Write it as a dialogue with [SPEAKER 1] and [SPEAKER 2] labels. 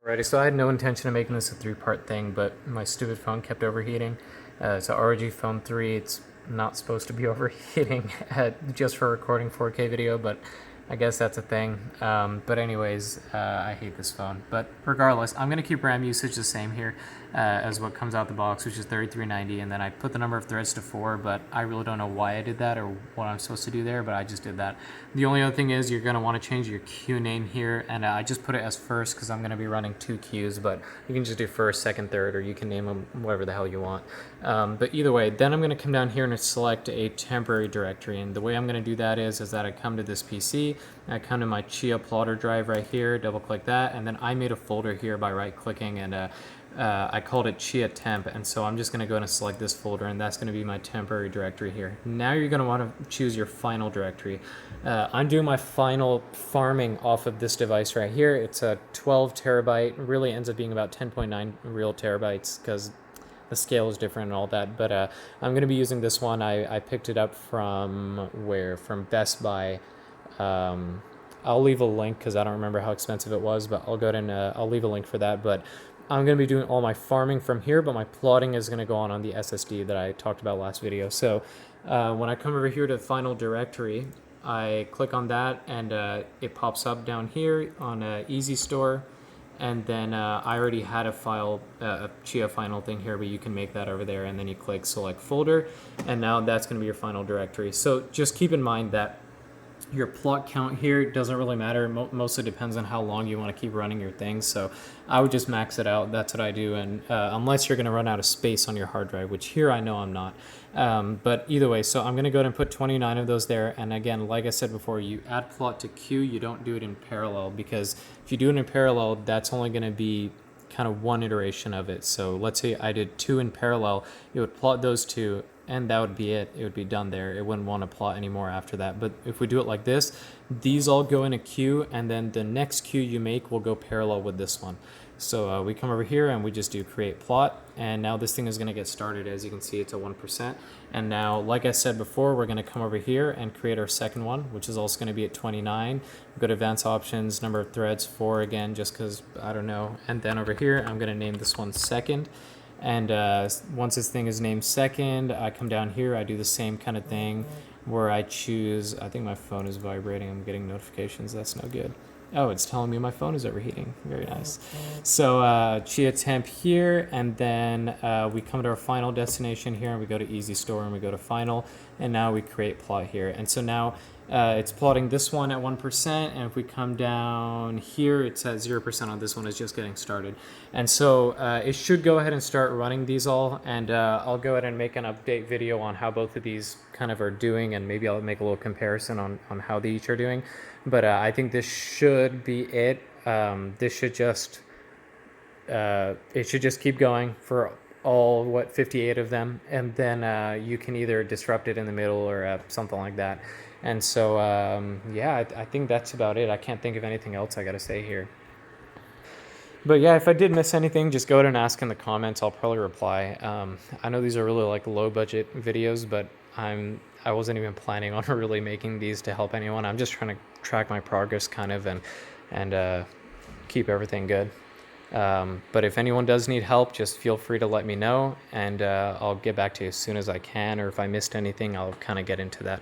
[SPEAKER 1] Alrighty, so I had no intention of making this a three-part thing, but my stupid phone kept overheating. It's a ROG Phone 3. It's not supposed to be overheating just for recording 4K video, but I guess that's a thing. But anyways, I hate this phone. But regardless, I'm going to keep RAM usage the same here as what comes out the box, which is 3390, and then I put the number of threads to 4, but I really don't know why I did that or what I'm supposed to do there, but I just did that. The only other thing is you're going to want to change your queue name here, and I just put it as first because I'm going to be running 2 queues, but you can just do first, second, third, or you can name them whatever the hell you want. But either way, then I'm going to come down here and select a temporary directory, and the way I'm going to do that is that I come to this PC, I come to my Chia plotter drive right here, double click that, and then I made a folder here by right clicking, and I called it Chia temp, and so I'm just going to go and select this folder, and that's going to be my temporary directory here. Now you're going to want to choose your final directory. I'm doing my final farming off of this device right here. It's a 12 terabyte, really ends up being about 10.9 real terabytes because the scale is different and all that, but I'm going to be using this one. I picked it up from where? From Best Buy. I'll leave a link because I don't remember how expensive it was, but I'll go ahead and I'll leave a link for that. But I'm going to be doing all my farming from here, but my plotting is going to go on the SSD that I talked about last video. So when I come over here to final directory, I click on that, and it pops up down here on Easy Store. And then I already had a file, a Chia final thing here, but you can make that over there, and then you click select folder, and now that's going to be your final directory. So just keep in mind that your plot count here doesn't really matter. Mostly depends on how long you want to keep running your things. So I would just max it out. That's what I do. And unless you're going to run out of space on your hard drive, which here I know I'm not. But either way, so I'm going to go ahead and put 29 of those there. And again, like I said before, you add plot to queue. You don't do it in parallel, because if you do it in parallel, that's only going to be kind of one iteration of it. So let's say I did 2 in parallel, it would plot those 2, and that would be it. It would be done there. It wouldn't want to plot anymore after that. But if we do it like this, these all go in a queue, and then the next queue you make will go parallel with this one. So we come over here and we just do create plot, and now this thing is going to get started. As you can see, it's a 1%. And now, like I said before, we're going to come over here and create our second one, which is also going to be at 29. Go to advanced options, number of threads, 4 again, just because I don't know. And then over here, I'm going to name this one second. And once this thing is named second, I come down here, I do the same kind of thing where I choose, I think my phone is vibrating, I'm getting notifications, that's no good. Oh, it's telling me my phone is overheating, very nice. So Chia temp here, and then we come to our final destination here, and we go to Easy Store, and we go to final, and now we create plot here. And so now it's plotting this one at 1%, and if we come down here, it's at 0% on this one. It's just getting started. And so it should go ahead and start running these all, and I'll go ahead and make an update video on how both of these kind of are doing, and maybe I'll make a little comparison on how they each are doing. But I think this should be it. This should just, it should just keep going for all, 58 of them, and then you can either disrupt it in the middle or something like that. And so, yeah, I think that's about it. I can't think of anything else I got to say here. But yeah, if I did miss anything, just go ahead and ask in the comments. I'll probably reply. I know these are really like low budget videos, but I wasn't even planning on really making these to help anyone. I'm just trying to track my progress kind of and keep everything good. But if anyone does need help, just feel free to let me know, and I'll get back to you as soon as I can, or if I missed anything, I'll kind of get into that.